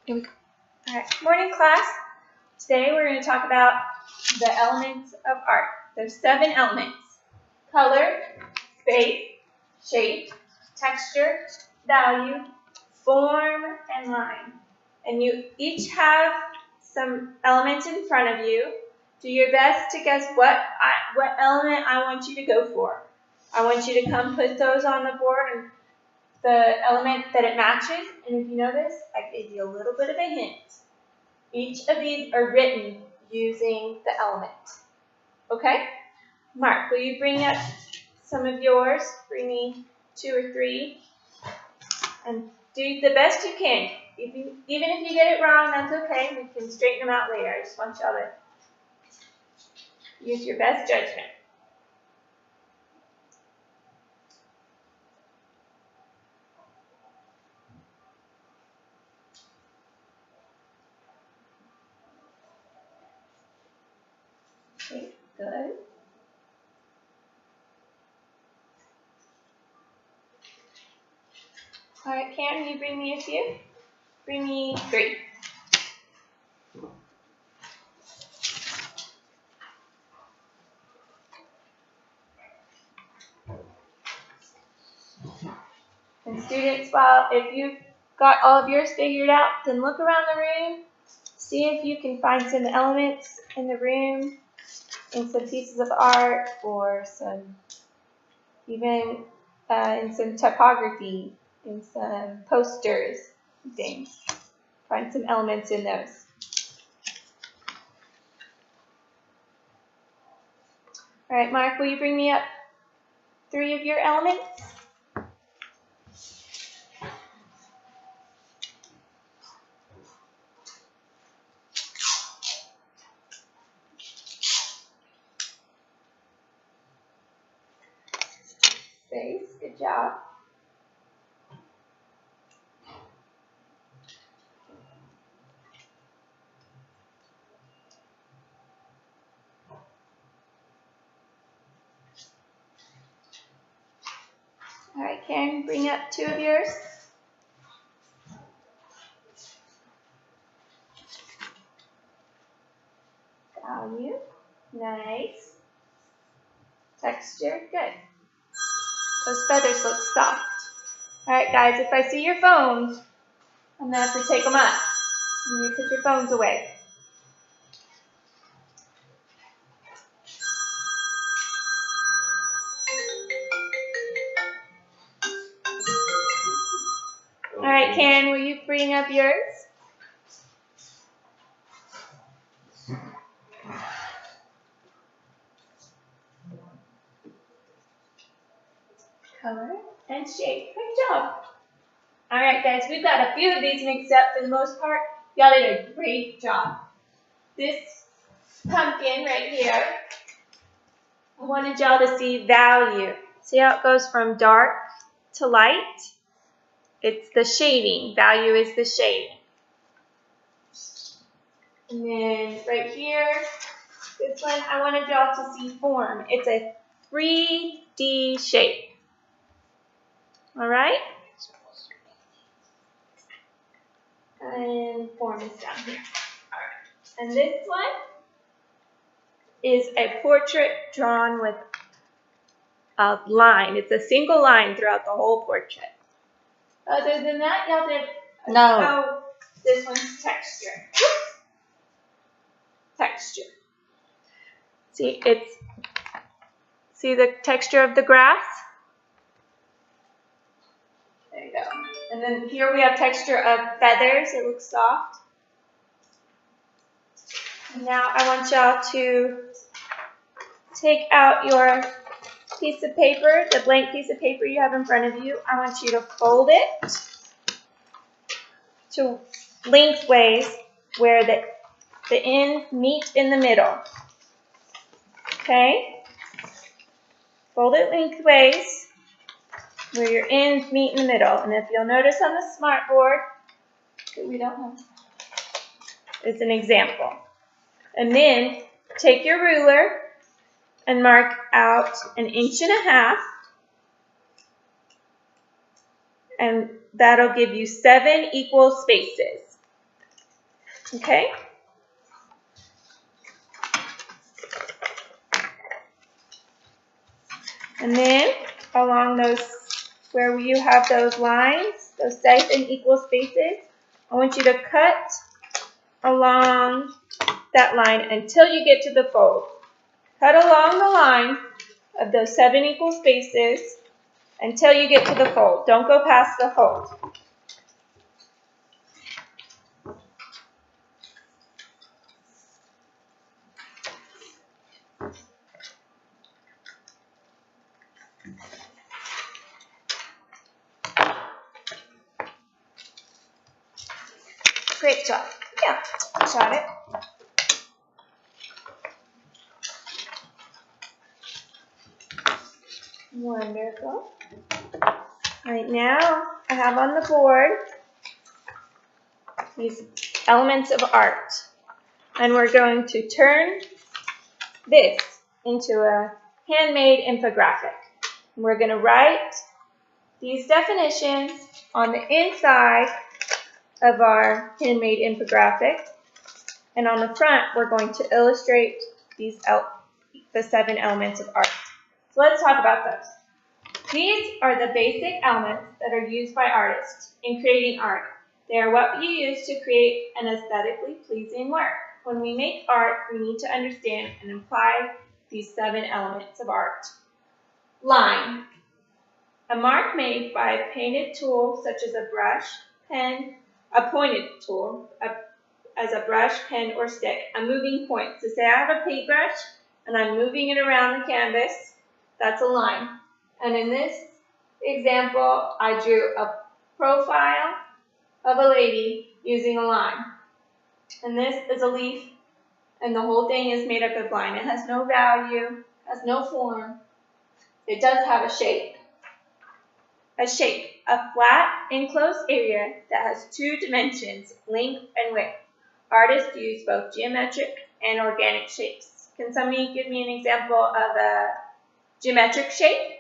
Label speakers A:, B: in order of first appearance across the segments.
A: Here we go. All right, morning class. Today we're going to talk about the elements of art. There's 7 elements: color, space, shape, texture, value, form, and line. And you each have some elements in front of you. Do your best to guess what element I want you to go for. I want you to come put those on the board and the element that it matches. And if you notice, I gave you a little bit of a hint. Each of these are written using the element. Okay? Mark, will you bring up some of yours? Bring me 2 or 3. And do the best you can. Even if you get it wrong, that's okay. We can straighten them out later. I just want y'all to use your best judgment. Okay, good. All right, Karen, you bring me a few? Bring me 3. And students, if you've got all of yours figured out, then look around the room, see if you can find some elements in the room, in some pieces of art, or even in some typography, in some posters and things. Find some elements in those. All right, Mark, will you bring me up 3 of your elements? Space, good job. All right, Karen, bring up 2 of yours. Value, nice. Texture, good. Those feathers look soft. All right, guys, if I see your phones, I'm going to have to take them up. You need to put your phones away. All right, Karen, will you bring up yours? Color and shape. Good job. All right, guys, we've got a few of these mixed up for the most part. Y'all did a great job. This pumpkin right here, I wanted y'all to see value. See how it goes from dark to light? It's the shading. Value is the shading. And then right here, this one, I wanted y'all to see form. It's a 3D shape. All right? And form is down here. All right. And this one is a portrait drawn with a line. It's a single line throughout the whole portrait. Other than that, y'all did.
B: No.
A: Oh, this one's texture. Texture. See the texture of the grass? There you go. And then here we have texture of feathers. It looks soft. And now I want y'all to take out your piece of paper, the blank piece of paper you have in front of you. I want you to fold it to lengthways where the ends meet in the middle. Okay? Fold it lengthways where your ends meet in the middle. And if you'll notice on the smart board, that we don't have, it's an example. And then take your ruler and mark out 1.5 inches. And that'll give you 7 equal spaces. Okay? And then along those, where you have those lines, those nice and equal spaces, I want you to cut along that line until you get to the fold. Cut along the line of those 7 equal spaces until you get to the fold. Don't go past the fold. Great job. Yeah, shot it. Wonderful. Right now, I have on the board these elements of art. And we're going to turn this into a handmade infographic. We're going to write these definitions on the inside of our handmade infographic. And on the front, we're going to illustrate the 7 elements of art. So let's talk about those. These are the basic elements that are used by artists in creating art. They are what you use to create an aesthetically pleasing work. When we make art, we need to understand and apply these 7 elements of art. Line. A mark made by a painted tool such as a brush, pen, a pointed tool, as a brush, pen, or stick, a moving point. So say I have a paintbrush and I'm moving it around the canvas, that's a line. And in this example, I drew a profile of a lady using a line. And this is a leaf, and the whole thing is made up of line. It has no value, has no form. It does have a shape. A shape, a flat, enclosed area that has 2 dimensions, length and width. Artists use both geometric and organic shapes. Can somebody give me an example of a geometric shape?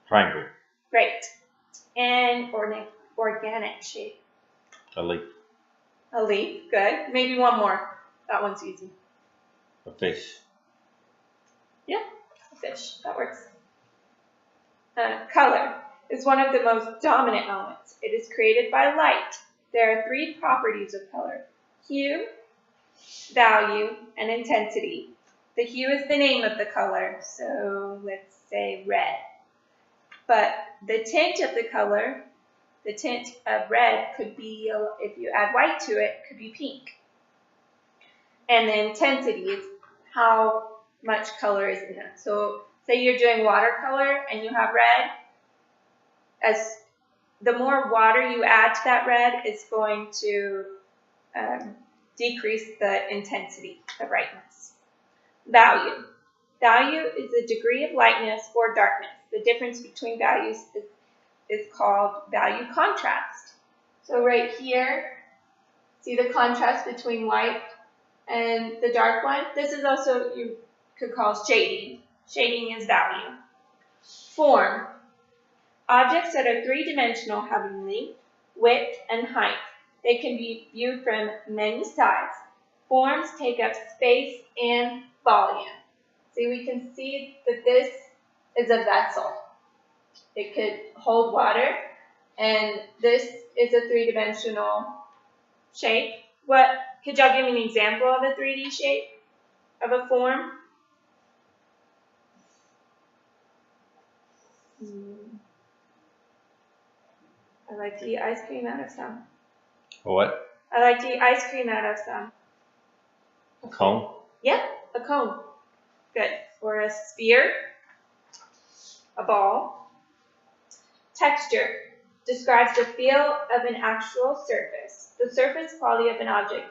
B: Triangle.
A: Great. And organic shape?
B: A leaf.
A: A leaf, good. Maybe one more. That one's easy.
B: A fish.
A: Yeah, a fish. That works. Color is one of the most dominant elements. It is created by light. There are 3 properties of color: hue, value, and intensity. The hue is the name of the color, so let's say red. But the tint of the color, the tint of red could be, if you add white to it, could be pink. And the intensity is how much color is in it. So say you're doing watercolor and you have red, as the more water you add to that red, it's going to decrease the intensity, the brightness. Value. Value is the degree of lightness or darkness. The difference between values is called value contrast. So right here, see the contrast between white and the dark one? This is also, you could call shading. Shading is value. Form. Objects that are 3-dimensional having length, width, and height. They can be viewed from many sides. Forms take up space and volume. See, we can see that this is a vessel. It could hold water, and this is a 3-dimensional shape. Could y'all give me an example of a 3D shape of a form? I like to eat ice cream out of some.
B: What?
A: I like to eat ice cream out of some.
B: A cone?
A: Yep, a cone. Good. Or a sphere, a ball. Texture describes the feel of an actual surface, the surface quality of an object.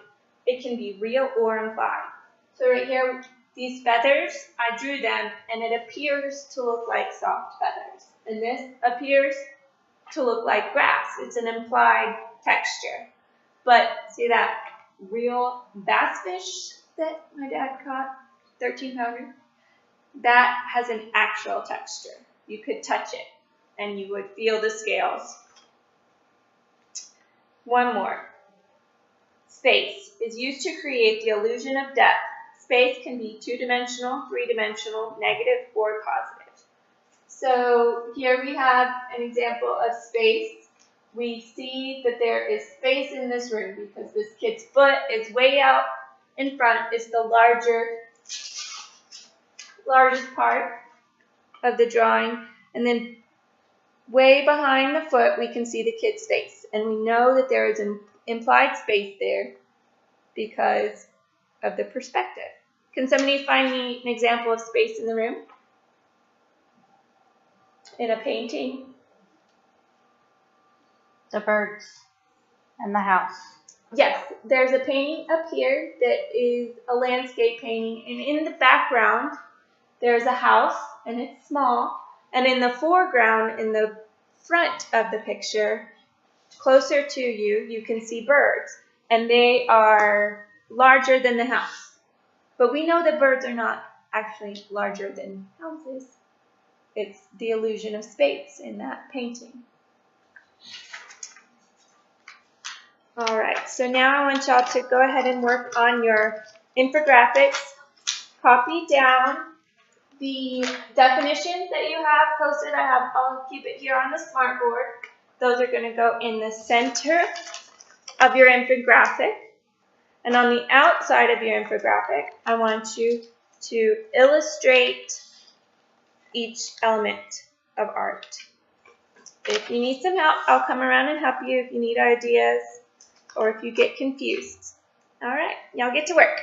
A: It can be real or implied. So right here, these feathers, I drew them, and it appears to look like soft feathers. And this appears to look like grass. It's an implied texture. But see that real bass fish that my dad caught, 13-pounder? That has an actual texture. You could touch it, and you would feel the scales. One more. space is used to create the illusion of depth. Space can be two-dimensional, three-dimensional, negative, or positive. So here we have an example of space. We see that there is space in this room because this kid's foot is way out in front. It's the largest part of the drawing. And then way behind the foot, we can see the kid's face. And we know that there is an implied space there because of the perspective. Can somebody find me an example of space in the room? In a painting?
C: The birds and the house.
A: Yes, there's a painting up here that is a landscape painting, and in the background there's a house, and it's small, and in the foreground, in the front of the picture, closer to you, you can see birds, and they are larger than the house. But we know that birds are not actually larger than houses. It's the illusion of space in that painting. All right, so now I want y'all to go ahead and work on your infographics. Copy down the definitions that you have posted. I'll keep it here on the smartboard. Those are going to go in the center of your infographic. And on the outside of your infographic, I want you to illustrate each element of art. If you need some help, I'll come around and help you if you need ideas or if you get confused. All right, y'all get to work.